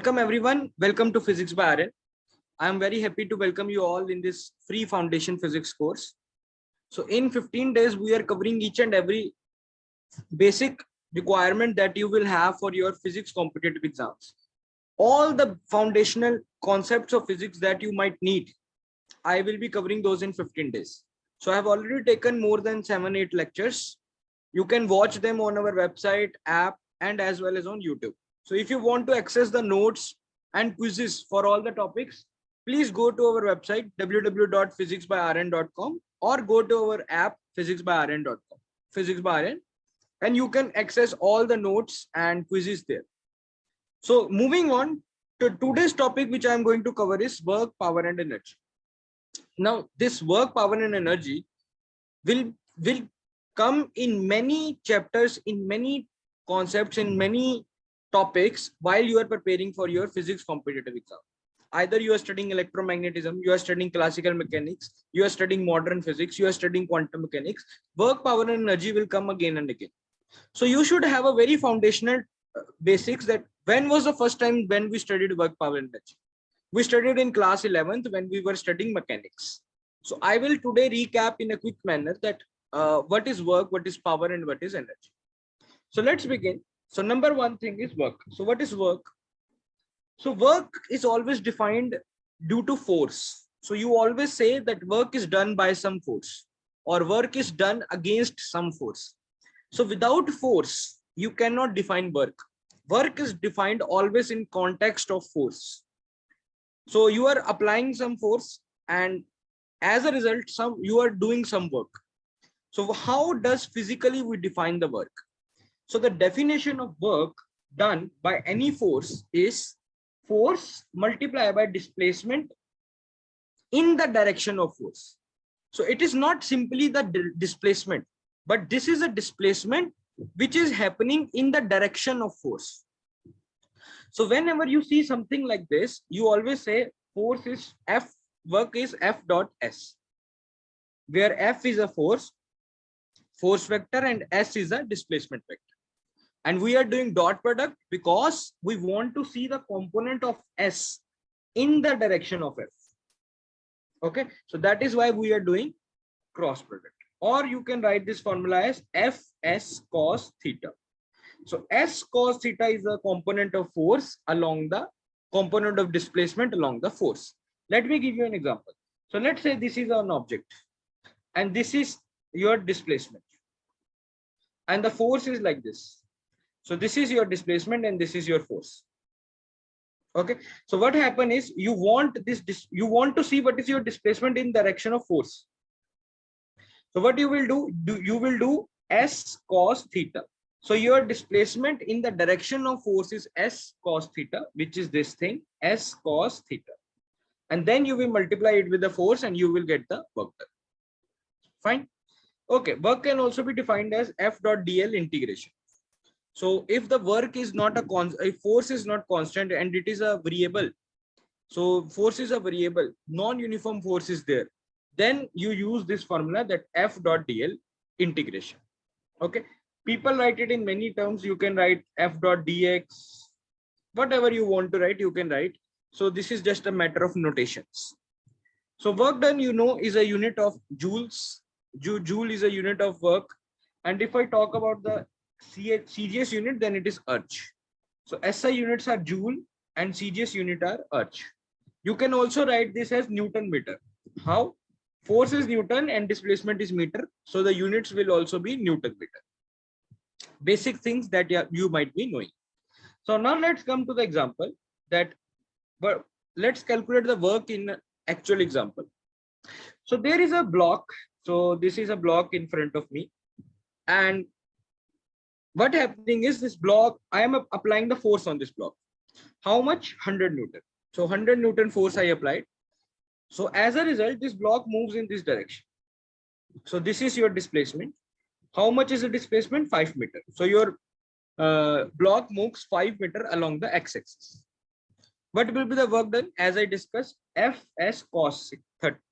Welcome everyone. Welcome to Physics by Aaryan. I am very happy to welcome you all in this free foundation physics course. So in 15 days, we are covering each and every basic requirement that you will have for your physics competitive exams. All the foundational concepts of physics that you might need, I will be covering those in 15 days. So I have already taken more than 7-8 lectures. You can watch them on our website, app, and as well as on YouTube. So if you want to access the notes and quizzes for all the topics, please go to our website www.physicsbyaryan.com or go to our app PhysicsByAaryan.com, Physics by Aaryan, and you can access all the notes and quizzes there. So moving on to today's topic, which I am going to cover is work, power, and energy. Now, this work, power, and energy will come in many chapters, in many concepts, in many topics while you are preparing for your physics competitive exam. Either you are studying electromagnetism, you are studying classical mechanics, you are studying modern physics, you are studying quantum mechanics. Work, power, and energy will come again and again. So you should have a very foundational basics that when was the first time when we studied work, power, and energy? We studied in class 11th when we were studying mechanics. So I will today recap in a quick manner that what is work, what is power, and what is energy. So let's begin. So number one thing is work. So what is work? So work is always defined due to force. So you always say that work is done by some force or work is done against some force. So without force, you cannot define work. Work is defined always in context of force. So you are applying some force and as a result, you are doing some work. So how does physically we define the work? So the definition of work done by any force is force multiplied by displacement in the direction of force. So it is not simply the displacement, but this is a displacement which is happening in the direction of force. So whenever you see something like this, you always say force is F, work is F dot S, where F is a force vector and S is a displacement vector. And we are doing dot product because we want to see the component of S in the direction of F. Okay, so that is why we are doing cross product. Or you can write this formula as Fs cos theta. So S cos theta is a component of force along the component of displacement along the force. Let me give you an example. So let's say this is an object and this is your displacement. And the force is like this. So this is your displacement and this is your force. Okay. So what happened is you want to see what is your displacement in direction of force. So what you will do, you will do S cos theta. So your displacement in the direction of force is S cos theta, which is this thing, S cos theta. And then you will multiply it with the force and you will get the work done. Fine. Okay. Work can also be defined as F dot dl integration. So if the work is not if force is not constant and it is a variable, so force is a variable, non-uniform force is there, then you use this formula that F dot dl integration. Okay. People write it in many terms. You can write F dot dx, whatever you want to write, you can write. So this is just a matter of notations. So work done, you know, is a unit of joules. Joule is a unit of work. And if I talk about the CGS unit, then it is Erg. So SI units are joule and CGS unit are Erg. You can also write this as Newton meter. How? Force is Newton and displacement is meter. So the units will also be Newton meter. Basic things that you might be knowing. So now let's come to the example that, but let's calculate the work in actual example. So there is a block. So this is a block in front of me. And what happening is this block, I am applying the force on this block. How much? 100 Newton. So 100 Newton force I applied. So as a result, this block moves in this direction. So this is your displacement. How much is the displacement? 5 meters. So your block moves 5 meters along the x-axis. What will be the work done? As I discussed, Fs cos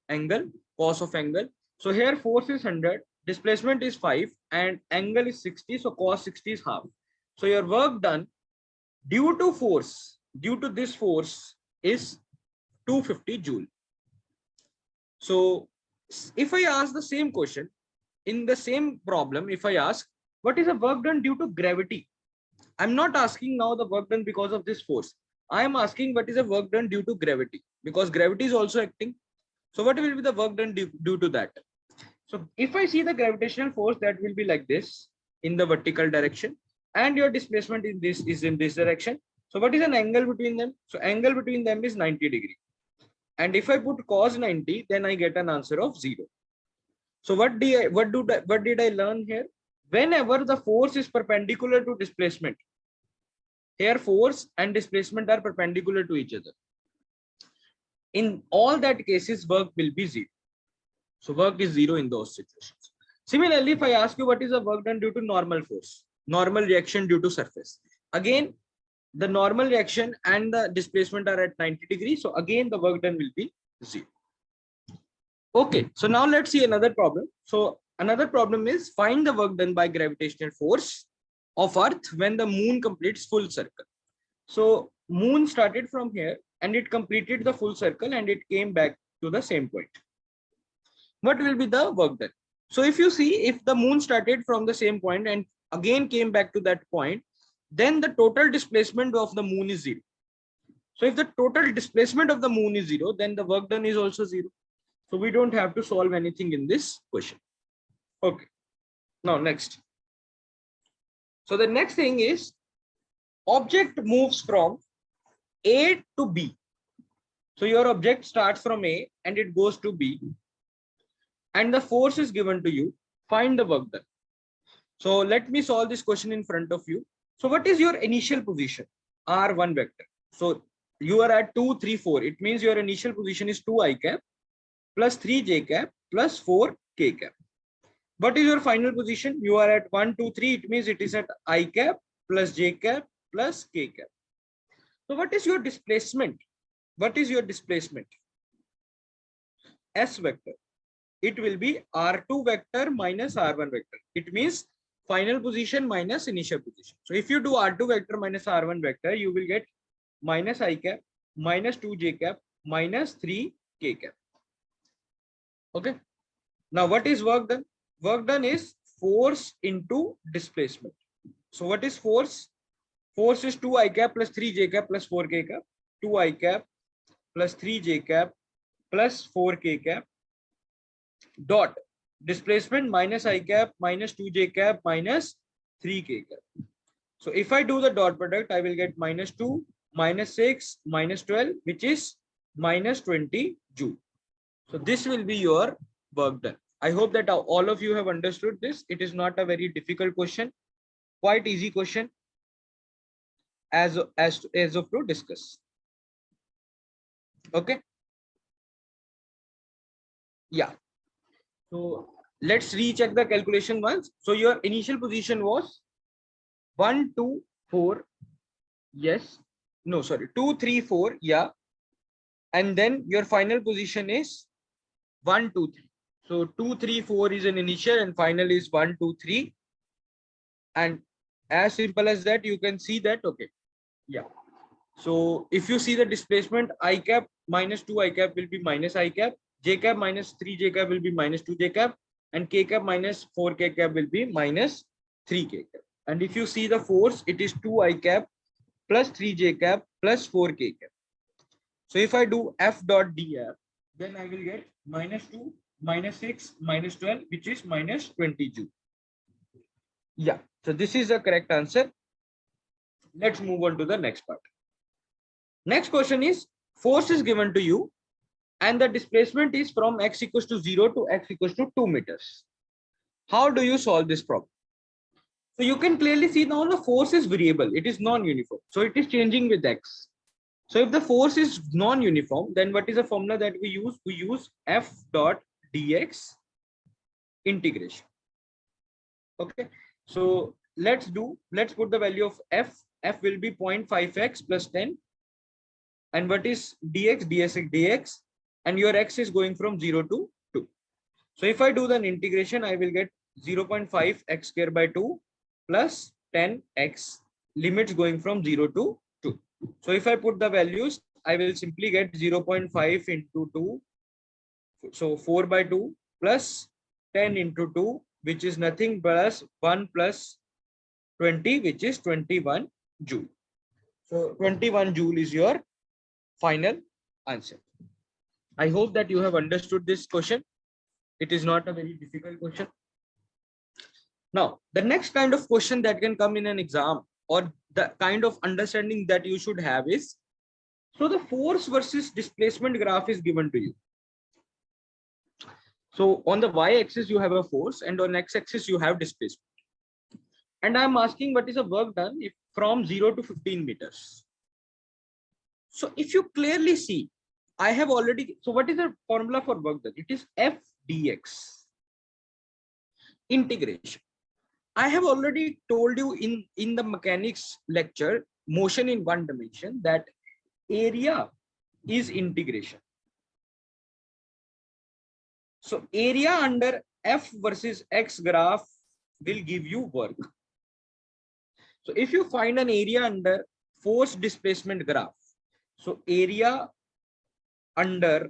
angle, cos of angle. So here force is 100. Displacement is 5 and angle is 60. So cos 60 is half. So your work done due to force due to this force is 250 joule. So if I ask the same question in the same problem, if I ask what is the work done due to gravity, I'm not asking now the work done because of this force. I am asking what is the work done due to gravity, because gravity is also acting. So what will be the work done due to that? So if I see the gravitational force, that will be like this in the vertical direction, and your displacement in this is in this direction. So what is an angle between them? So angle between them is 90 degree. And if I put cos 90, then I get an answer of 0. So what did I learn here? Whenever the force is perpendicular to displacement, here force and displacement are perpendicular to each other. In all that cases, work will be 0. So work is 0 in those situations. Similarly, if I ask you what is the work done due to normal force, normal reaction due to surface, again, the normal reaction and the displacement are at 90 degrees. So again, the work done will be 0. Okay, so now let's see another problem. So another problem is find the work done by gravitational force of Earth when the moon completes full circle. So moon started from here and it completed the full circle and it came back to the same point. What will be the work done? So if you see, if the moon started from the same point and again came back to that point, then the total displacement of the moon is 0. So if the total displacement of the moon is 0, then the work done is also 0. So we don't have to solve anything in this question. Okay. Now next. So the next thing is object moves from A to B. So your object starts from A and it goes to B. And the force is given to you. Find the work done. So let me solve this question in front of you. So what is your initial position? R1 vector. So you are at 2, 3, 4. It means your initial position is 2 I cap plus 3 j cap plus 4 k cap. What is your final position? You are at 1, 2, 3. It means it is at I cap plus j cap plus k cap. So what is your displacement? What is your displacement? S vector. It will be R2 vector minus R1 vector. It means final position minus initial position. So if you do R2 vector minus R1 vector, you will get minus I cap minus 2 j cap minus 3 k cap. Okay. Now what is work done? Work done is force into displacement. So what is force? Force is 2 I cap plus 3 j cap plus 4 k cap. 2 I cap plus 3 j cap plus 4 k cap dot displacement minus I cap minus 2 j cap minus 3 k cap. So if I do the dot product, I will get minus 2, minus 6, minus 12, which is minus 20 joule. So this will be your work done. I hope that all of you have understood this. It is not a very difficult question, quite easy question as of to discuss. Okay. Yeah. So let's recheck the calculation once. So your initial position was 1, 2, 4. Yes. No, sorry. 2, 3, 4. Yeah. And then your final position is 1, 2, 3. So 2, 3, 4 is an initial and final is 1, 2, 3. And as simple as that, you can see that. Okay. Yeah. So if you see the displacement, I cap minus 2 I cap will be minus I cap, j cap minus 3 j cap will be minus 2 j cap, and k cap minus 4 k cap will be minus 3 k cap. And if you see the force, it is 2 I cap plus 3 j cap plus 4 k cap. So if I do f dot df, then I will get minus 2, minus 6, minus 12, which is minus 20 joule. Yeah. So this is the correct answer. Let's move on to the next part. Next question is force is given to you and the displacement is from x equals to 0 to x equals to 2 meters. How do you solve this problem? So you can clearly see now the force is variable. It is non-uniform. So it is changing with x. So if the force is non-uniform, then what is the formula that we use? We use f dot dx integration. Okay. So let's put the value of f. F will be 0.5x plus 10. And what is dx? dx, and your x is going from 0 to 2. So if I do the integration, I will get 0.5 x square by 2 plus 10x, limits going from 0 to 2. So if I put the values, I will simply get 0.5 into 2. So 4 by 2 plus 10 into 2, which is nothing but 1 plus 20, which is 21 joule. So 21 joule is your final answer. I hope that you have understood this question. It is not a very difficult question. Now, the next kind of question that can come in an exam, or the kind of understanding that you should have is, so the force versus displacement graph is given to you. So on the y-axis, you have a force, and on x-axis, you have displacement. And I'm asking what is the work done if from 0 to 15 meters. So if you clearly see, I have already, so what is the formula for work done? It is F dx integration. I have already told you in the mechanics lecture, motion in one dimension, that area is integration. So area under F versus X graph will give you work. So if you find an area under force displacement graph, so area under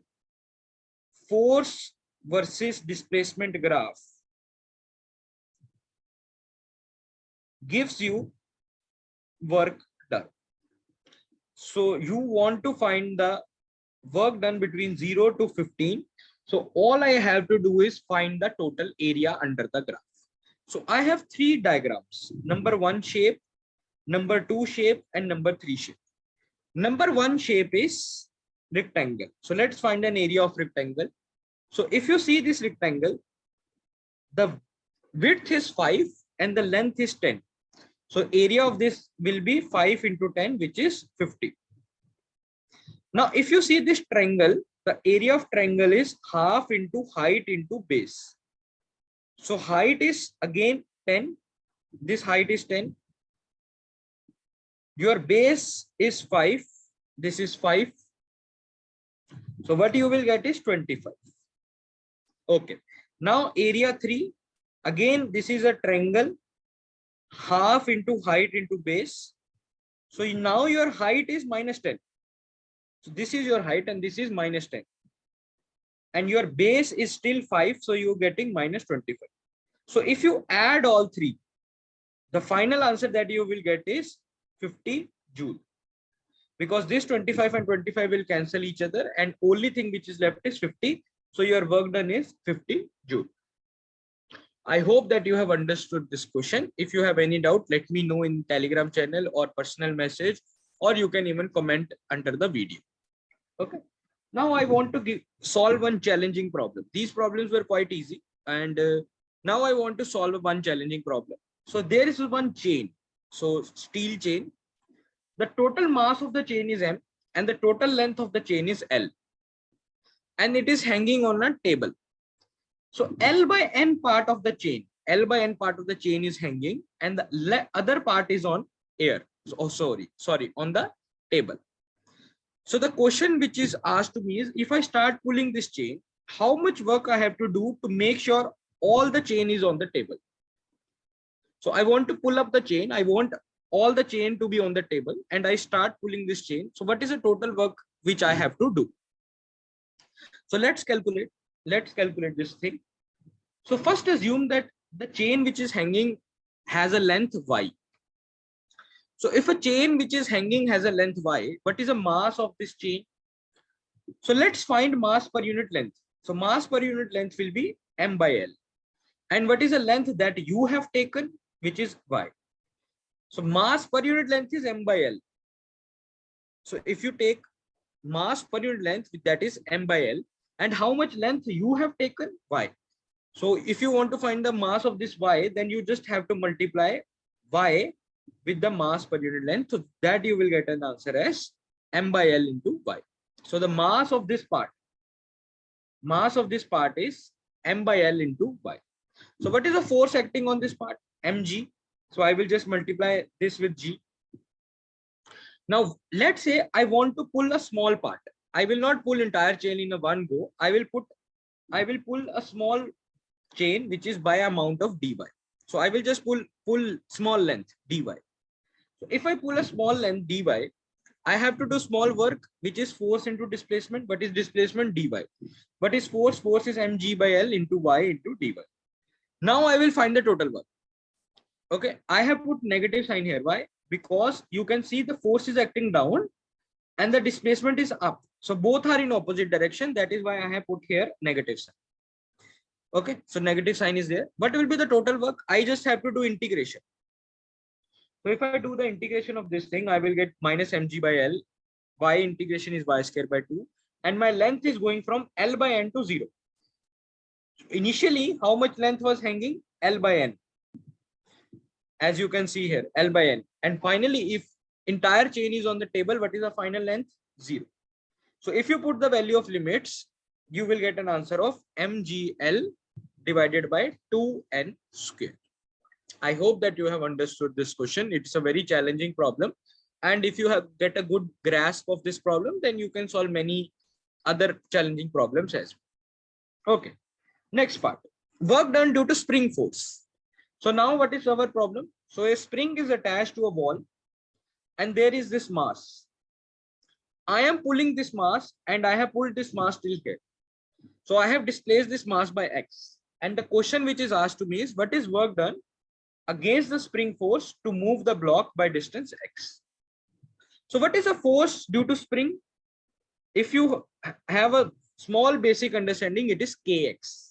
force versus displacement graph gives you work done. So you want to find the work done between 0 to 15. So all I have to do is find the total area under the graph. So I have 3 diagrams, number 1 shape, number 2 shape, and number 3 shape. Number 1 shape is rectangle. So let's find an area of rectangle. So if you see this rectangle, the width is 5 and the length is 10. So area of this will be 5 into 10, which is 50. Now, if you see this triangle, the area of triangle is half into height into base. So height is again 10. This height is 10. Your base is 5. This is 5. So what you will get is 25. Okay. Now area 3. Again, this is a triangle. Half into height into base. So now your height is minus 10. So this is your height and this is minus 10. And your base is still 5. So you're getting minus 25. So if you add all 3, the final answer that you will get is 50 joule. Because this 25 and 25 will cancel each other, and only thing which is left is 50. So your work done is 50 joule. I hope that you have understood this question. If you have any doubt, let me know in Telegram channel or personal message, or you can even comment under the video. Okay. Now I want to solve one challenging problem. These problems were quite easy, and now I want to solve one challenging problem. So there is one chain. So steel chain. The total mass of the chain is M and the total length of the chain is L. And it is hanging on a table. So L by N part of the chain, is hanging, and the other part is on air. Oh, sorry, on the table. So the question which is asked to me is, if I start pulling this chain, how much work I have to do to make sure all the chain is on the table? So I want to pull up the chain. I want all the chain to be on the table, and I start pulling this chain. So what is the total work which I have to do? So let's calculate this thing. So first assume that the chain which is hanging has a length y. So if a chain which is hanging has a length y, what is the mass of this chain? So let's find mass per unit length. So mass per unit length will be m by L. And what is the length that you have taken, which is y? So mass per unit length is m by L. So if you take mass per unit length, that is m by L, and how much length you have taken, y. So if you want to find the mass of this y, then you just have to multiply y with the mass per unit length. So that you will get an answer as m by L into y. So the mass of this part is m by L into y. So what is the force acting on this part? mg. So I will just multiply this with g. Now let's say I want to pull a small part. I will not pull entire chain in a one go. I will pull a small chain which is by amount of dy. So I will just pull small length dy. So if I pull a small length dy, I have to do small work, which is force into displacement. What is displacement? Dy. What is force? Force is mg by L into y into dy. Now I will find the total work. Okay, I have put negative sign here. Why? Because you can see the force is acting down and the displacement is up. So both are in opposite direction. That is why I have put here negative sign. Okay, so negative sign is there. What will be the total work? I just have to do integration. So if I do the integration of this thing, I will get minus mg by L. Y integration is y square by 2. And my length is going from L by N to 0. So initially, how much length was hanging? L by N. As you can see here, L by N. And finally, if entire chain is on the table, what is the final length? 0. So if you put the value of limits, you will get an answer of mgl divided by 2n square. I hope that you have understood this question. It's a very challenging problem. And if you have get a good grasp of this problem, then you can solve many other challenging problems as well. Okay, next part. Work done due to spring force. So now what is our problem? So a spring is attached to a wall and there is this mass. I am pulling this mass and I have pulled this mass till here. So I have displaced this mass by x. And the question which is asked to me is, what is work done against the spring force to move the block by distance x? So what is a force due to spring? If you have a small basic understanding, it is kx.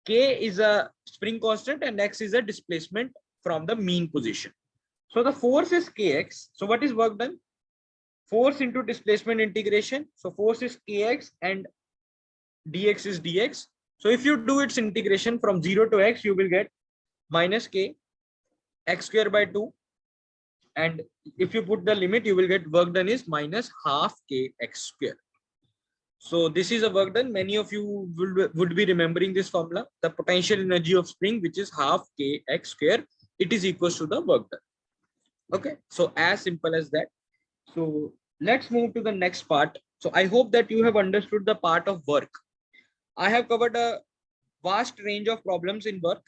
K is a spring constant and x is a displacement from the mean position. So the force is kx. So what is work done? Force into displacement integration. So force is kx and dx is dx. So if you do its integration from 0 to x, you will get minus k x square by 2. And if you put the limit, you will get work done is minus half k x square. So this is a work done. Many of you would be remembering this formula. The potential energy of spring, which is half k x square, it is equals to the work done. Okay, so as simple as that. So let's move to the next part. So I hope that you have understood the part of work. I have covered a vast range of problems in work,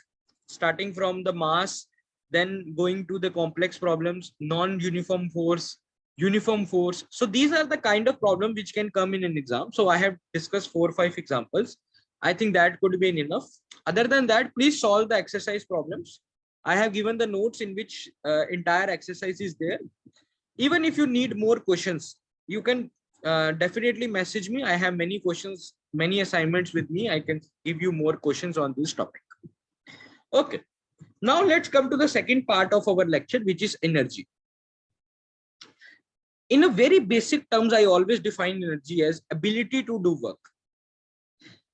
starting from the mass, then going to the complex problems, non-uniform force, uniform force. So these are the kind of problems which can come in an exam. So I have discussed 4 or 5 examples. I think that could be enough. Other than that, please solve the exercise problems. I have given the notes in which entire exercise is there. Even if you need more questions, you can definitely message me. I have many questions, many assignments with me. I can give you more questions on this topic. Okay. Now let's come to the second part of our lecture, which is energy. In a very basic terms, I always define energy as ability to do work.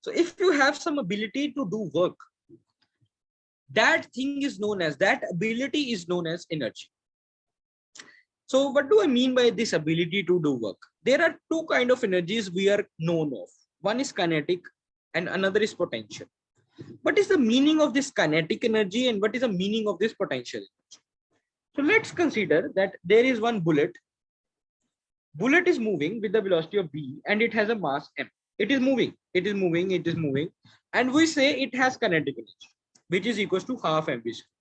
So if you have some ability to do work, that thing is known as, that ability is known as energy. So what do I mean by this ability to do work? There are two kinds of energies we are known of. One is kinetic and another is potential. What is the meaning of this kinetic energy and what is the meaning of this potential energy? So let's consider that there is one bullet. Bullet is moving with the velocity of v and it has a mass m. It is moving, it is moving, it is moving. And we say it has kinetic energy, which is equals to half mv square.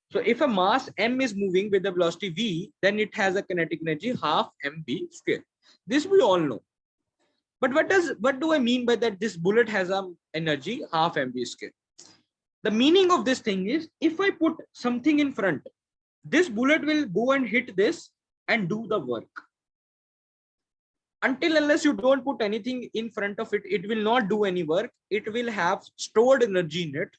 So if a mass m is moving with the velocity v, then it has a kinetic energy half mv square. This we all know. But what do I mean by that? This bullet has a energy half mv square. The meaning of this thing is, if I put something in front, this bullet will go and hit this and do the work. Until unless you don't put anything in front of it, it will not do any work. It will have stored energy in it.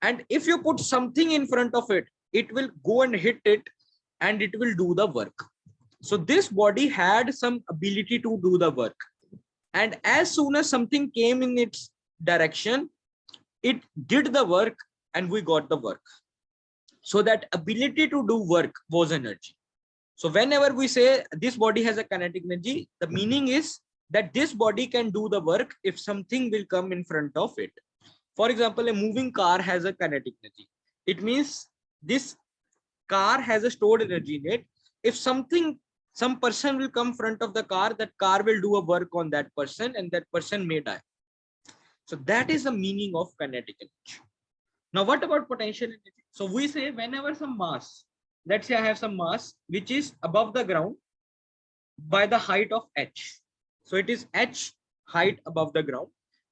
And if you put something in front of it, it will go and hit it and it will do the work. So this body had some ability to do the work. And as soon as something came in its direction, it did the work and we got the work. So that ability to do work was energy. So whenever we say this body has a kinetic energy, the meaning is that this body can do the work if something will come in front of it. For example, a moving car has a kinetic energy. It means this car has a stored energy in it. If some person will come in front of the car, that car will do a work on that person and that person may die. So that is the meaning of kinetic energy. Now, what about potential energy? So we say whenever some mass let's say I have some mass which is above the ground by the height of h. So it is h height above the ground,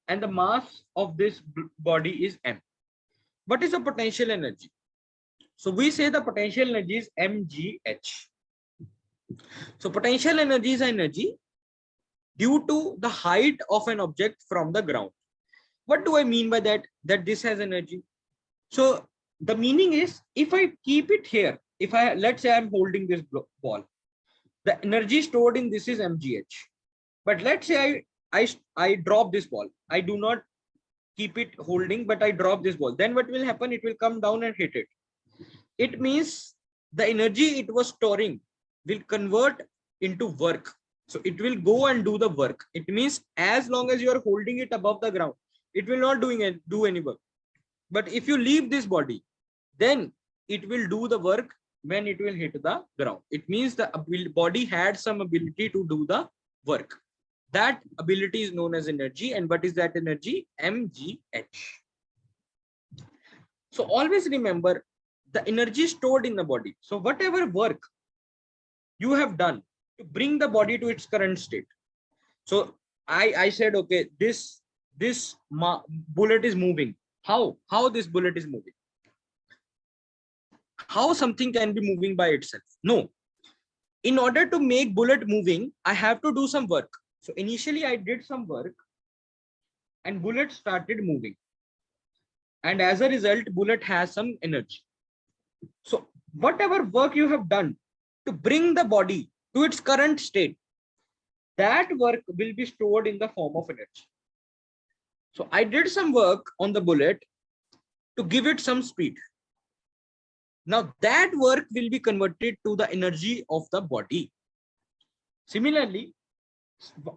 and the mass of this body is m. What is the potential energy? So we say the potential energy is mgh. So potential energy is energy due to the height of an object from the ground. What do I mean by that? That this has energy. So the meaning is, if I keep it here, if I, let's say I'm holding this ball, the energy stored in this is mgh. But let's say I drop this ball. I do not keep it holding, but I drop this ball. Then what will happen? It will come down and hit it. It means the energy it was storing will convert into work. So it will go and do the work. It means as long as you are holding it above the ground, it will not do any work. But if you leave this body, then it will do the work when it will hit the ground. It means the body had some ability to do the work. That ability is known as energy. And what is that energy? mgh. So always remember the energy stored in the body. So whatever work you have done to bring the body to its current state. So I said, okay, this bullet is moving. How this bullet is moving? How something can be moving by itself? No. In order to make bullet moving, I have to do some work. So initially I did some work and bullet started moving. And as a result, bullet has some energy. So whatever work you have done to bring the body to its current state, that work will be stored in the form of energy. So I did some work on the bullet to give it some speed. Now that work will be converted to the energy of the body. Similarly,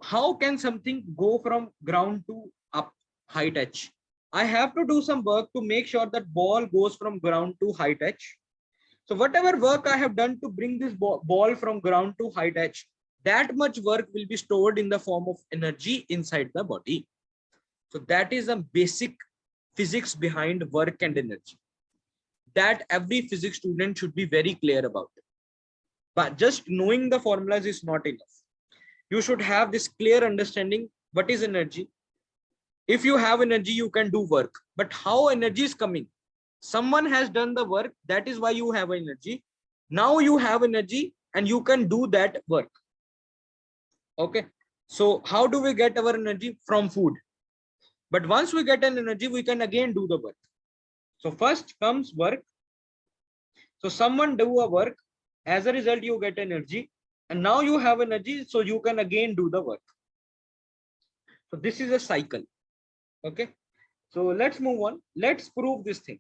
how can something go from ground to up height h? I have to do some work to make sure that ball goes from ground to height h. So whatever work I have done to bring this ball from ground to height h, that much work will be stored in the form of energy inside the body. So that is a basic physics behind work and energy that every physics student should be very clear about. But just knowing the formulas is not enough. You should have this clear understanding. What is energy? If you have energy, you can do work. But how energy is coming? Someone has done the work. That is why you have energy. Now you have energy and you can do that work. Okay. So how do we get our energy? From food. But once we get an energy, we can again do the work. So first comes work. So someone do a work. As a result, you get energy. And now you have energy, so you can again do the work. So this is a cycle. Okay. So let's move on. Let's prove this thing.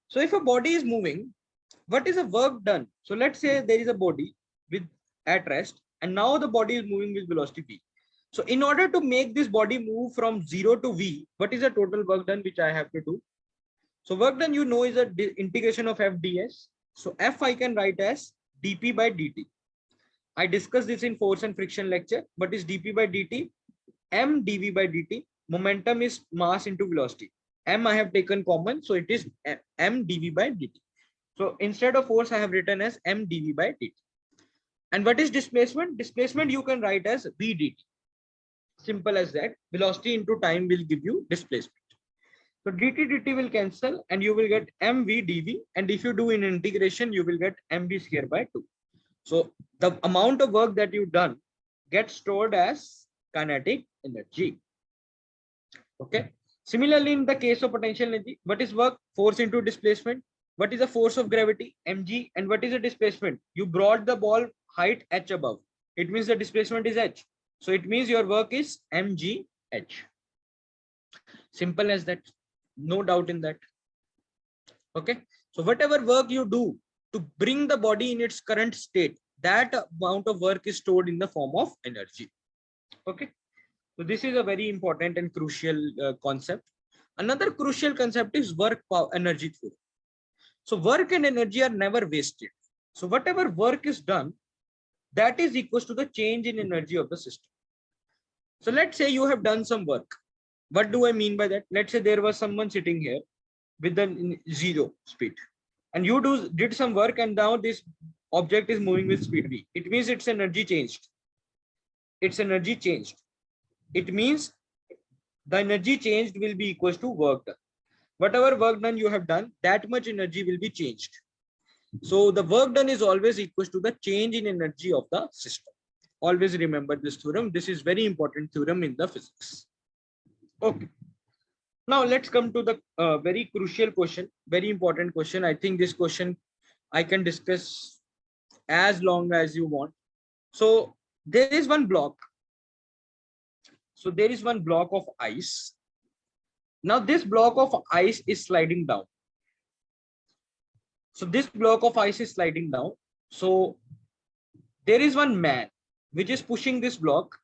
So if a body is moving, what is the work done? So let's say there is a body with at rest, and now the body is moving with velocity v. So in order to make this body move from 0 to v, what is the total work done which I have to do? So work done, you know, is a integration of f ds. So f I can write as dp by dt. I discussed this in force and friction lecture, but is dp by dt, m dv by dt. Momentum is mass into velocity. M I have taken common, so it is m dv by dt. So instead of force, I have written as m dv by dt. And what is displacement? Displacement you can write as v dt. Simple as that. Velocity into time will give you displacement. So dt dt will cancel and you will get mv dv. And if you do in integration, you will get mv square by 2. So the amount of work that you've done gets stored as kinetic energy. Okay. Similarly, in the case of potential energy, what is work? Force into displacement. What is the force of gravity? Mg. And what is the displacement? You brought the ball height h above. It means the displacement is h. So it means your work is mgh. Simple as that. No doubt in that. Okay. So whatever work you do to bring the body in its current state, that amount of work is stored in the form of energy. Okay. So this is a very important and crucial concept. Another crucial concept is work power energy theory. So work and energy are never wasted. So whatever work is done, that is equals to the change in energy of the system. So let's say you have done some work. What do I mean by that? Let's say there was someone sitting here with a 0 speed. and you did some work, and now this object is moving with speed v. It means its energy changed. Its energy changed. It means the energy changed will be equals to work done. Whatever work done you have done, that much energy will be changed. So the work done is always equals to the change in energy of the system. Always remember this theorem. This is very important theorem in the physics. Okay. Now let's come to the very crucial question, very important question. I think this question I can discuss as long as you want. So there is one block. So there is one block of ice. Now this block of ice is sliding down. So this block of ice is sliding down. So there is one man which is pushing this block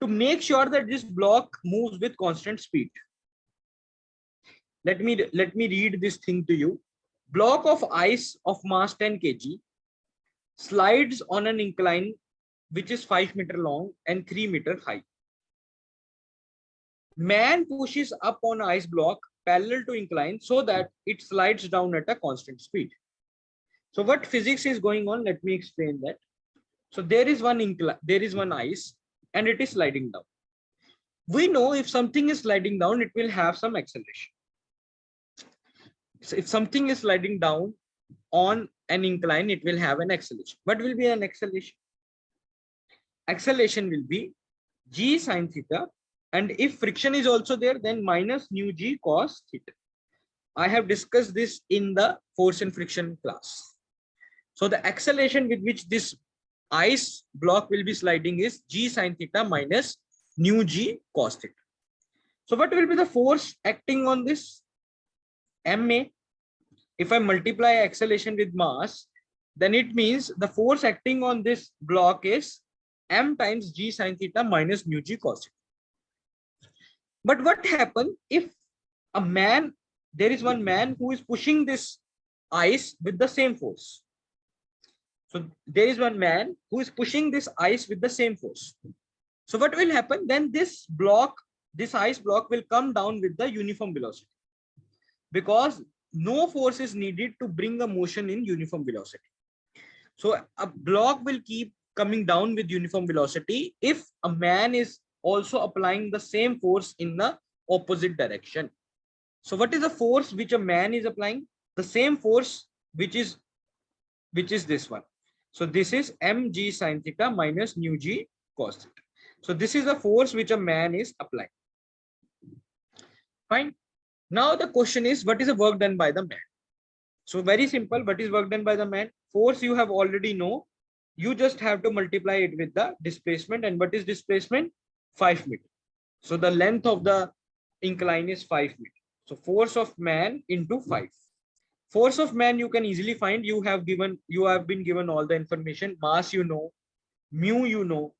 to make sure that this block moves with constant speed. Let me read this thing to you. Block of ice of mass 10 kg slides on an incline which is 5 meters long and 3 meters high. Man pushes up on ice block parallel to incline so that it slides down at a constant speed. So what physics is going on? Let me explain that. So there is one ice and it is sliding down. We know if something is sliding down, it will have some acceleration. So if something is sliding down on an incline, it will have an acceleration. What will be an acceleration? Acceleration will be g sine theta, and if friction is also there, then minus nu g cos theta. I have discussed this in the force and friction class. So the acceleration with which this ice block will be sliding is g sine theta minus nu g cos theta. So what will be the force acting on this? Ma. If I multiply acceleration with mass, then it means the force acting on this block is m times g sine theta minus nu g cos theta. But what happens if there is one man who is pushing this ice with the same force? So there is one man who is pushing this ice with the same force. So what will happen? Then this ice block will come down with the uniform velocity, because no force is needed to bring a motion in uniform velocity. So a block will keep coming down with uniform velocity if a man is also applying the same force in the opposite direction. So what is the force which a man is applying? The same force which is this one. So this is mg sine theta minus nu g cos theta. So this is the force which a man is applying. Fine. Now the question is, what is the work done by the man? So very simple. What is work done by the man? Force you have already know. You just have to multiply it with the displacement. And what is displacement? 5 meters. So the length of the incline is 5 meters. So force of man into 5. Force of man you can easily find. You have been given all the information. Mass you know, mu you know,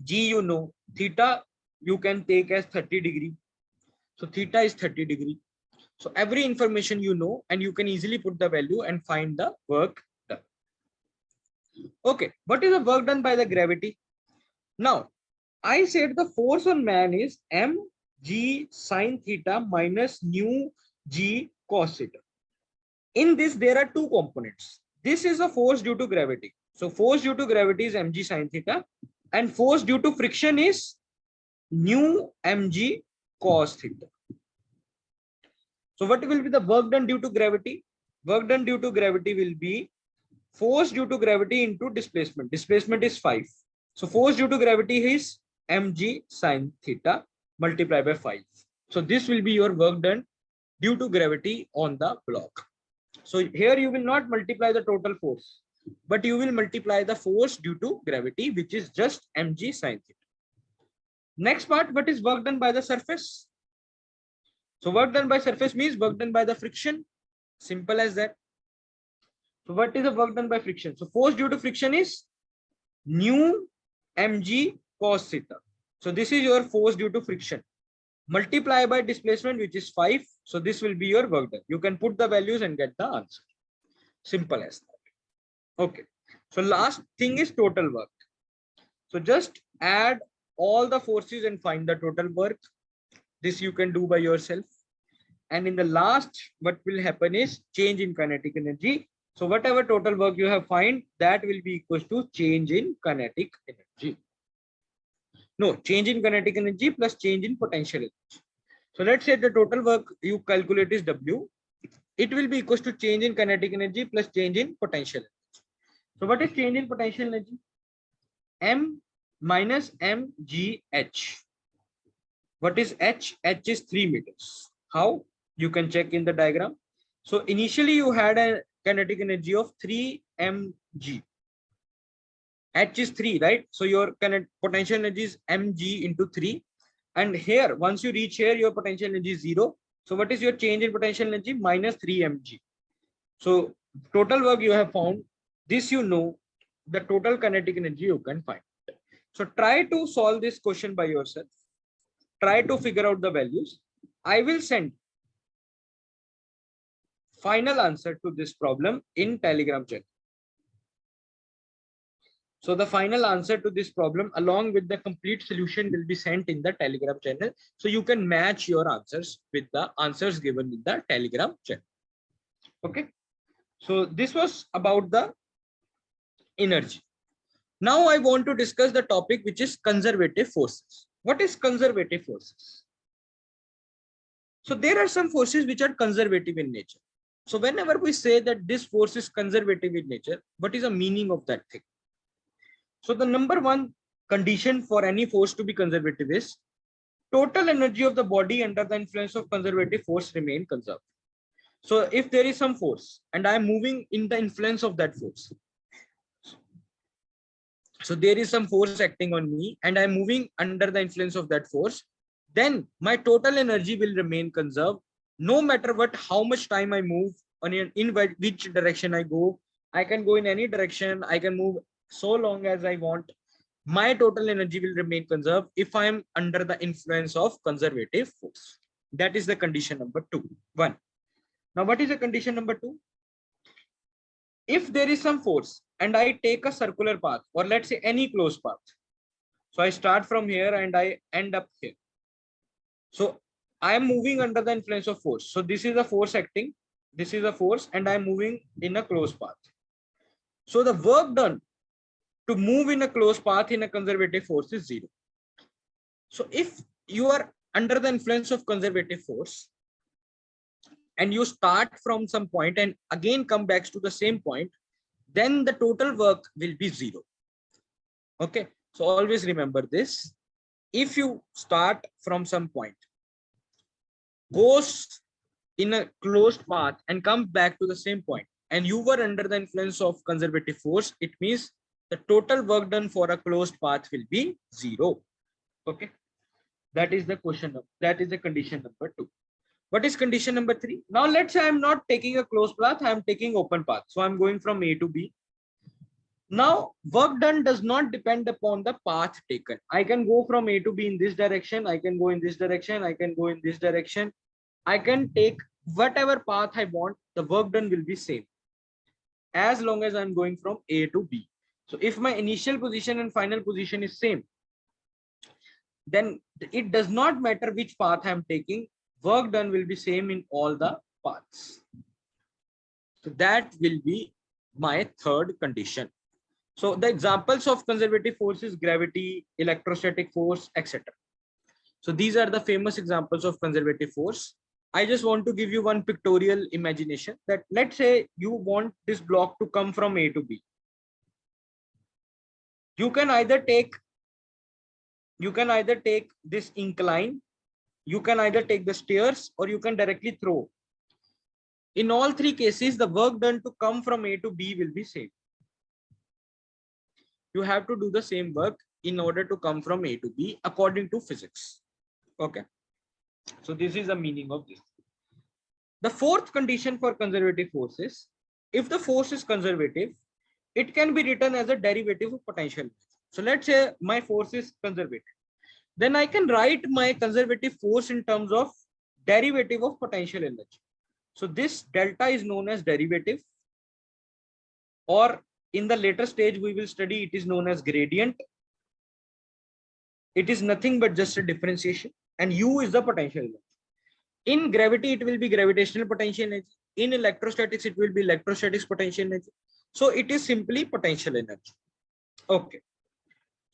g you know, theta you can take as 30 degree. So theta is 30 degree. So every information you know, and you can easily put the value and find the work done. Okay, what is the work done by the gravity? Now, I said the force on man is mg sine theta minus nu g cos theta. In this, there are two components. This is a force due to gravity. So force due to gravity is mg sine theta, and force due to friction is nu mg cos theta. So what will be the work done due to gravity? Work done due to gravity will be force due to gravity into displacement. Displacement is 5. So force due to gravity is mg sine theta multiplied by 5. So this will be your work done due to gravity on the block. So here you will not multiply the total force, but you will multiply the force due to gravity, which is just mg sine theta. Next part, what is work done by the surface? So work done by surface means work done by the friction. Simple as that. So what is the work done by friction? So force due to friction is nu mg cos theta. So this is your force due to friction. Multiply by displacement, which is 5. So this will be your work done. You can put the values and get the answer. Simple as that. Okay. So last thing is total work. So just add all the forces and find the total work. This you can do by yourself. And in the last, what will happen is change in kinetic energy. So whatever total work you have find, that will be equals to change in kinetic energy. No, change in kinetic energy plus change in potential energy. So let's say the total work you calculate is W. It will be equals to change in kinetic energy plus change in potential energy. So what is change in potential energy? M minus mgh. What is h? H is 3 meters. How? You can check in the diagram. So initially you had a kinetic energy of 3 mg. H is 3, right? So your potential energy is mg into 3. And here, once you reach here, your potential energy is 0. So what is your change in potential energy? Minus 3 mg. So total work you have found. This you know, the total kinetic energy you can find. So try to solve this question by yourself. Try to figure out the values. I will send final answer to this problem in Telegram channel. So the final answer to this problem along with the complete solution will be sent in the Telegram channel. So you can match your answers with the answers given in the Telegram channel. Okay. So this was about the energy. Now I want to discuss the topic which is conservative forces. What is conservative forces? So there are some forces which are conservative in nature. So whenever we say that this force is conservative in nature, what is the meaning of that thing? So the number one condition for any force to be conservative is total energy of the body under the influence of conservative force remain conserved. So if there is some force and I am moving in the influence of that force, so there is some force acting on me and I am moving under the influence of that force, then my total energy will remain conserved no matter what, how much time I move, in which direction I go. I can go in any direction. I can move so long as I want. My total energy will remain conserved if I am under the influence of conservative force. That is the condition number 1. Now, what is the condition number 2? If there is some force and I take a circular path, or let's say any closed path. So I start from here and I end up here. So I am moving under the influence of force. So this is a force acting. This is a force and I am moving in a closed path. So the work done to move in a closed path in a conservative force is 0. So if you are under the influence of conservative force and you start from some point and again come back to the same point, then the total work will be 0. Okay. So always remember this. If you start from some point, goes in a closed path and come back to the same point, and you were under the influence of conservative force, it means the total work done for a closed path will be 0. Okay. That is the question. That is the condition number 2. What is condition number 3? Now let's say I'm not taking a closed path. I'm taking open path. So I'm going from A to B. Now work done does not depend upon the path taken. I can go from A to B in this direction. I can go in this direction. I can go in this direction. I can take whatever path I want. The work done will be same as long as I'm going from A to B. So if my initial position and final position is same, then it does not matter which path I'm taking. Work done will be same in all the paths. So that will be my third condition. So the examples of conservative force is gravity, electrostatic force, etc. So these are the famous examples of conservative force. I just want to give you one pictorial imagination that let's say you want this block to come from A to B. You can either take this incline, you can either take the stairs, or you can directly throw. In all three cases, the work done to come from A to B will be same. You have to do the same work in order to come from A to B according to physics. Okay. So this is the meaning of this. The fourth condition for conservative force is, if the force is conservative, it can be written as a derivative of potential. So let's say my force is conservative. Then I can write my conservative force in terms of derivative of potential energy. So this delta is known as derivative, or in the later stage we will study, it is known as gradient. It is nothing but just a differentiation, and U is the potential energy. In gravity, it will be gravitational potential energy. In electrostatics, it will be electrostatics potential energy. So it is simply potential energy. Okay.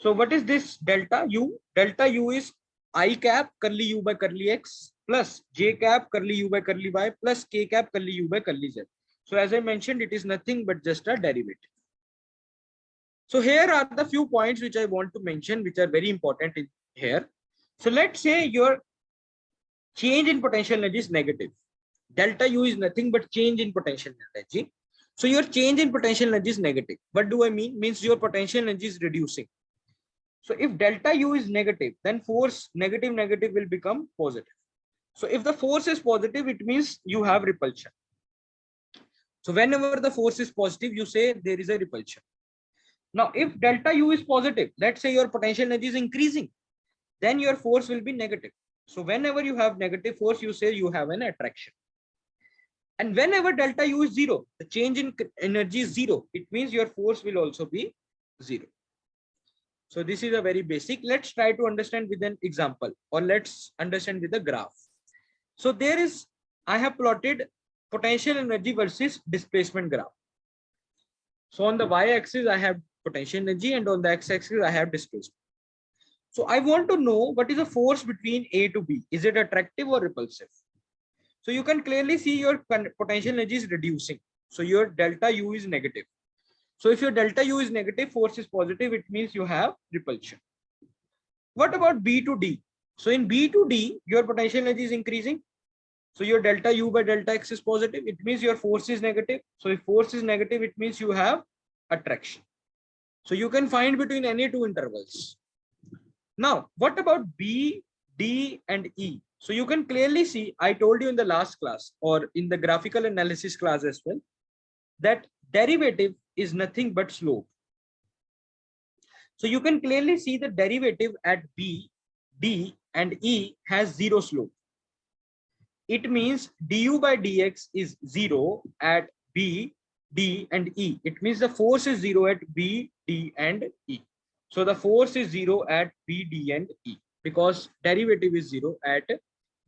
So what is this delta U? Delta U is I cap curly U by curly X plus J cap curly U by curly Y plus K cap curly U by curly Z. So as I mentioned, it is nothing but just a derivative. So here are the few points which I want to mention, which are very important in here. So let's say your change in potential energy is negative. Delta U is nothing but change in potential energy. So your change in potential energy is negative. What do I mean? Means your potential energy is reducing. So if delta U is negative, then force negative will become positive. So if the force is positive, it means you have repulsion. So whenever the force is positive, you say there is a repulsion. Now, if delta U is positive, let's say your potential energy is increasing, then your force will be negative. So whenever you have negative force, you say you have an attraction. And whenever delta U is zero, the change in energy is zero. It means your force will also be zero. So this is a very basic. Let's try to understand with an example, or let's understand with a graph. So there is, I have plotted potential energy versus displacement graph. So on the y-axis, I have potential energy, and on the x-axis, I have displacement. So I want to know what is the force between A to B. Is it attractive or repulsive? So you can clearly see your potential energy is reducing. So your delta U is negative. So if your delta U is negative, force is positive, it means you have repulsion. What about B to D? So in B to D, your potential energy is increasing. So your delta U by delta X is positive. It means your force is negative. So if force is negative, it means you have attraction. So you can find between any two intervals. Now, what about B, D, and E? So you can clearly see, I told you in the last class or in the graphical analysis class as well, that derivative is nothing but slope. So you can clearly see the derivative at B, D, and E has zero slope. It means du by dx is zero at B, D, and E. It means the force is zero at B, D, and E. So the force is zero at B, D, and E because derivative is zero at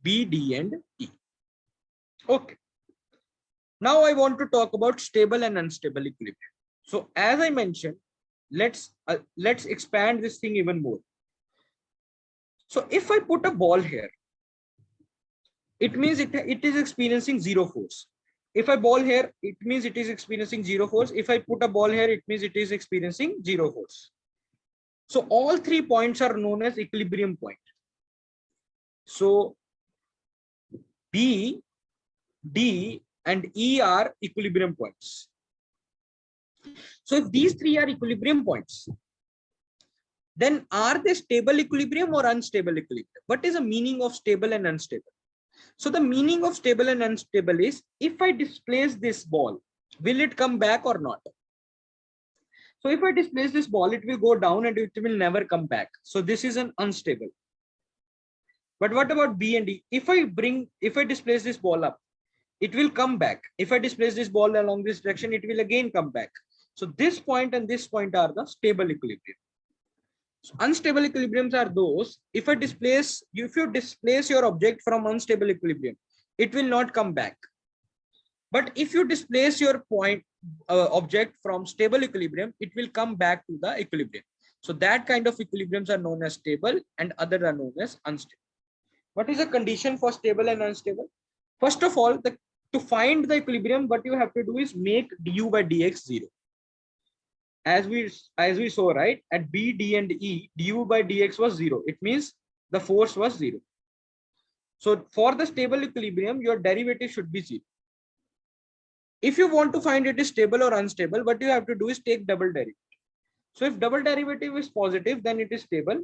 B, D, and E. Okay. Now I want to talk about stable and unstable equilibrium. So as I mentioned, let's expand this thing even more. So if I put a ball here, it means it is experiencing zero force. If I ball here, it means it is experiencing zero force. If I put a ball here, it means it is experiencing zero force. So all 3 points are known as equilibrium point. So B, D, and E are equilibrium points. So if these 3 are equilibrium points, then are they stable equilibrium or unstable equilibrium? What is the meaning of stable and unstable? So the meaning of stable and unstable is, if I displace this ball, will it come back or not? So if I displace this ball, it will go down and it will never come back. So this is an unstable. But what about B and D? If I displace this ball up, it will come back. If I displace this ball along this direction, it will again come back. So this point and this point are the stable equilibrium. So unstable equilibriums are those, if you displace your object from unstable equilibrium, it will not come back. But if you displace your object from stable equilibrium, it will come back to the equilibrium. So that kind of equilibriums are known as stable and other are known as unstable. What is the condition for stable and unstable? First of all, to find the equilibrium, what you have to do is make du by dx zero. As we saw, right, at B, D, and E, du by dx was zero. It means the force was zero. So for the stable equilibrium, your derivative should be zero. If you want to find it is stable or unstable, what you have to do is take double derivative. So if double derivative is positive, then it is stable.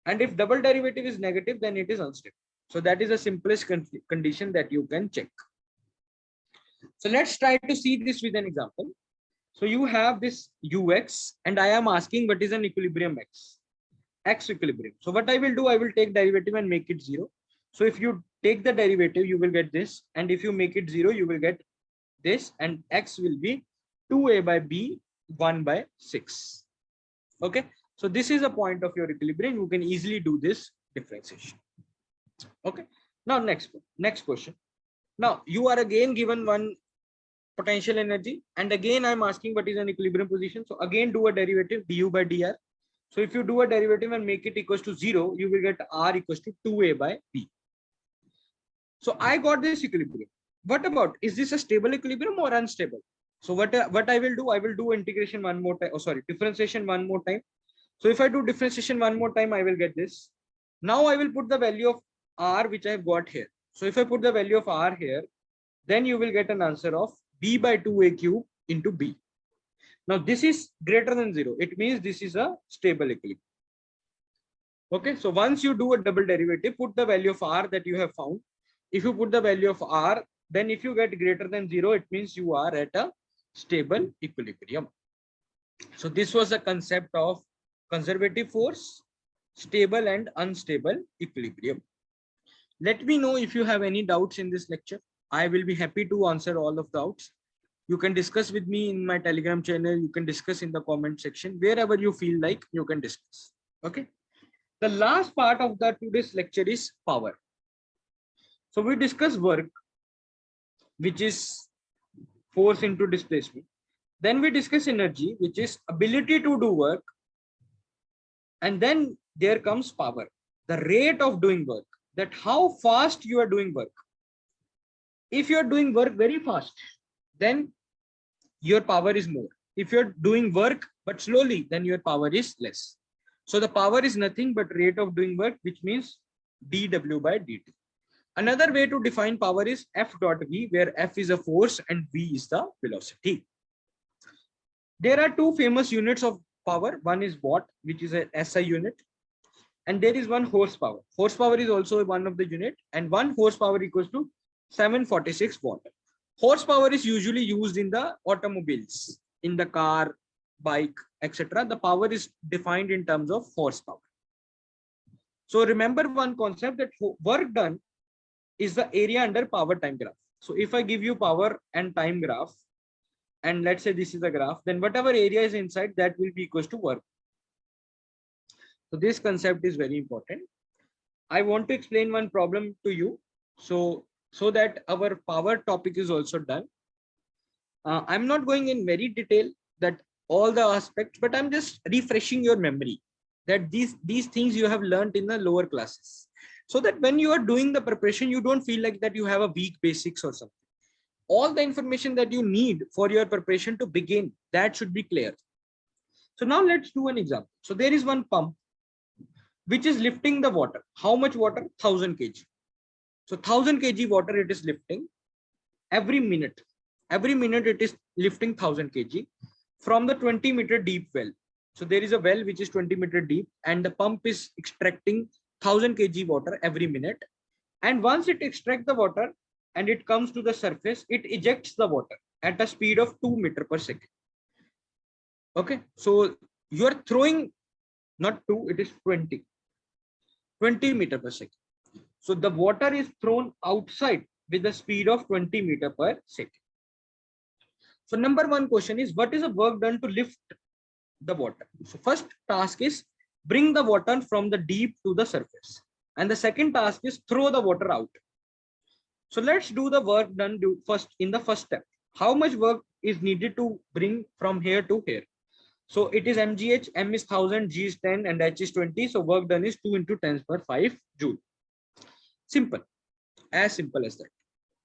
And if double derivative is negative, then it is unstable. So that is the simplest condition that you can check. So let's try to see this with an example. So you have this ux, and I am asking what is an equilibrium x equilibrium. So what I will do, I will take derivative and make it zero. So if you take the derivative, you will get this, and if you make it zero, you will get this, and x will be 2a by b 1 by 6. Okay, so this is a point of your equilibrium. You can easily do this differentiation. Okay, Now next question. Now you are again given one potential energy, and again I'm asking what is an equilibrium position. So again do a derivative du by dr. So if you do a derivative and make it equals to 0, you will get r equals to 2a by b. So I got this equilibrium. What about, is this a stable equilibrium or unstable? So what I will do, I will do integration one more time. Oh, sorry, differentiation one more time. So if I do differentiation one more time, I will get this. Now I will put the value of r which I have got here. So if I put the value of r here, then you will get an answer of b by 2a cube into b. Now this is greater than 0. It means this is a stable equilibrium. Okay, so once you do a double derivative, put the value of r that you have found. If you put the value of r, then if you get greater than 0, it means you are at a stable equilibrium. So this was the concept of conservative force, stable and unstable equilibrium. Let me know if you have any doubts in this lecture. I will be happy to answer all of the doubts. You can discuss with me in my Telegram channel. You can discuss in the comment section. Wherever you feel like, you can discuss. Okay. The last part of the today's lecture is power. So we discuss work, which is force into displacement. Then we discuss energy, which is ability to do work. And then there comes power, the rate of doing work, that how fast you are doing work. If you are doing work very fast, then your power is more. If you're doing work but slowly, then your power is less. So the power is nothing but rate of doing work, which means dw by dt. Another way to define power is F dot V, where F is a force and V is the velocity. There are two famous units of power. One is watt, which is a SI unit. And there is one horsepower. Horsepower is also one of the unit, and 1 horsepower equals to 746 watt. Horsepower is usually used in the automobiles, in the car, bike, etc. The power is defined in terms of horsepower. So remember one concept, that work done is the area under power time graph. So if I give you power and time graph, and let's say this is the graph, then whatever area is inside, that will be equals to work. So this concept is very important. I want to explain one problem to you, so that our power topic is also done. I'm not going in very detail that all the aspects, but I'm just refreshing your memory that these things you have learned in the lower classes, so that when you are doing the preparation, you don't feel like that you have a weak basics or something. All the information that you need for your preparation to begin, that should be clear. So now let's do an example. So there is one pump which is lifting the water. How much water? 1000 kg. So 1000 kg water it is lifting every minute. Every minute it is lifting 1000 kg from the 20-meter deep well. So there is a well which is 20-meter deep, and the pump is extracting 1000 kg water every minute. And once it extracts the water and it comes to the surface, it ejects the water at a speed of 2 meters per second. Okay, so you are throwing not 2, it is 20 meters per second. So the water is thrown outside with the speed of 20 meters per second. So number one question is, what is the work done to lift the water? So first task is bring the water from the deep to the surface. And the second task is throw the water out. So let's do the work done first in the first step. How much work is needed to bring from here to here? So it is mgh, m is 1000, g is 10, and h is 20. So work done is 2 into 10 per 5 joule. Simple, as simple as that.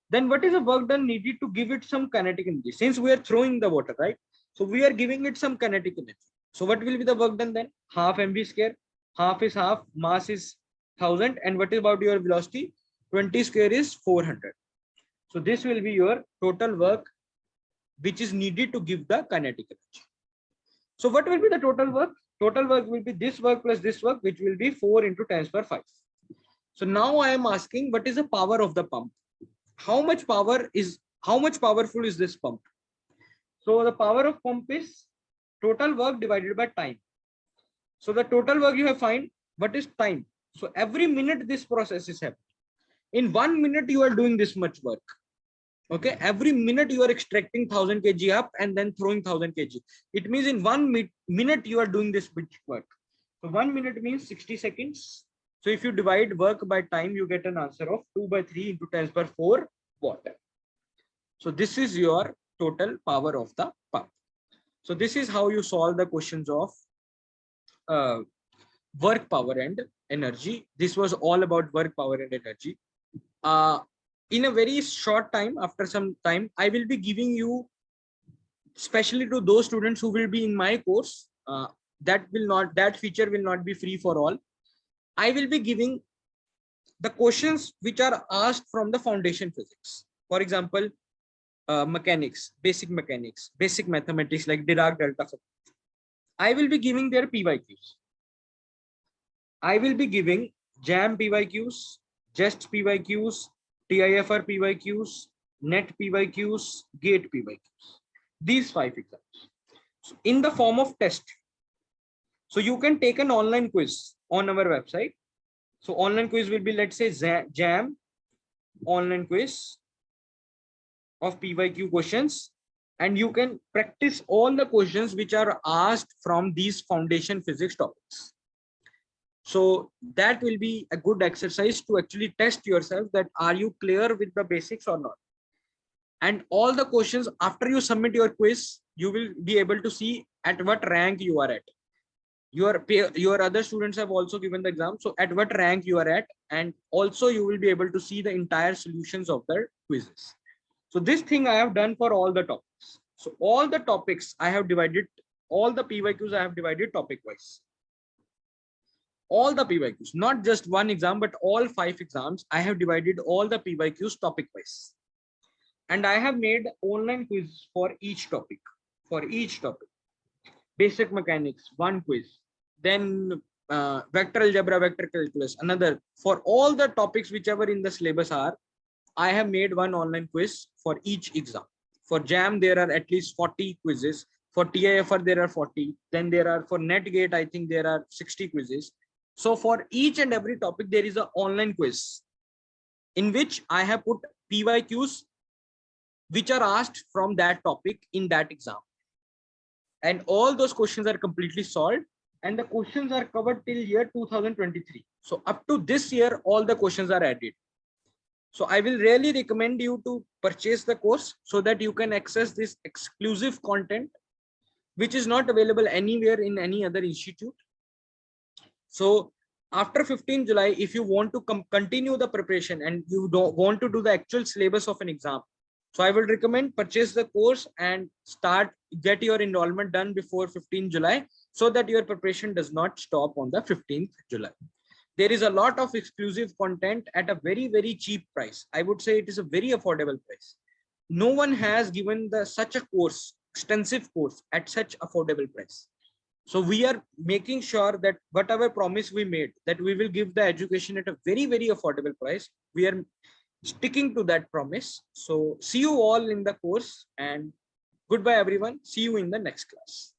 Then what is the work done needed to give it some kinetic energy? Since we are throwing the water, right? So we are giving it some kinetic energy. So what will be the work done then? Half mv square. Half is half, mass is 1000. And what is about your velocity? 20 square is 400. So this will be your total work which is needed to give the kinetic energy. So what will be the total work? Total work will be this work plus this work, which will be 4 into 10 per 5. So now I am asking, what is the power of the pump? How much powerful is this pump? So the power of pump is total work divided by time. So the total work you have find, what is time? So every minute this process is happening. In 1 minute you are doing this much work. Okay, every minute you are extracting 1000 kg up and then throwing 1000 kg. It means in 1 minute you are doing this much work. So 1 minute means 60 seconds. So if you divide work by time, you get an answer of 2 by 3 into 10 power 4 watt. So this is your total power of the pump. So this is how you solve the questions of work, power and energy. This was all about work, power and energy. In a very short time, after some time, I will be giving you, especially to those students who will be in my course, that feature will not be free for all. I will be giving the questions which are asked from the foundation physics. For example, mechanics, basic mathematics like Dirac delta function. I will be giving their PYQs. I will be giving JAM PYQs, JEST PYQs, TIFR PYQs, NET PYQs, GATE PYQs. These 5 exams. So in the form of test. So you can take an online quiz on our website. So online quiz will be, let's say, JAM online quiz of PYQ questions, and you can practice all the questions which are asked from these foundation physics topics. So that will be a good exercise to actually test yourself that are you clear with the basics or not. And all the questions, after you submit your quiz, you will be able to see at what rank you are at. Your other students have also given the exam, so at what rank you are at, and also you will be able to see the entire solutions of the quizzes. So this thing I have done for all the topics. So all the topics I have divided, all the PYQs I have divided topic wise. All the PYQs, not just one exam, but all 5 exams, I have divided all the PYQs topic wise. And I have made online quiz for each topic. Basic mechanics, 1 quiz. Then vector algebra, vector calculus, another. For all the topics whichever in the syllabus are, I have made 1 online quiz for each exam. For JAM, there are at least 40 quizzes. For TIFR, there are 40. Then there are, for NetGate, I think there are 60 quizzes. So for each and every topic, there is an online quiz in which I have put PYQs which are asked from that topic in that exam. And all those questions are completely solved. And the questions are covered till year 2023. So up to this year, all the questions are added. So I will really recommend you to purchase the course so that you can access this exclusive content, which is not available anywhere in any other institute. So after 15 July, if you want to continue the preparation and you don't want to do the actual syllabus of an exam, so I will recommend purchase the course and get your enrollment done before 15 July so that your preparation does not stop on the 15th July. There is a lot of exclusive content at a very, very cheap price. I would say it is a very affordable price. No one has given such a course, extensive course at such affordable price. So we are making sure that whatever promise we made, that we will give the education at a very, very affordable price, we are sticking to that promise. So see you all in the course, and goodbye everyone. See you in the next class.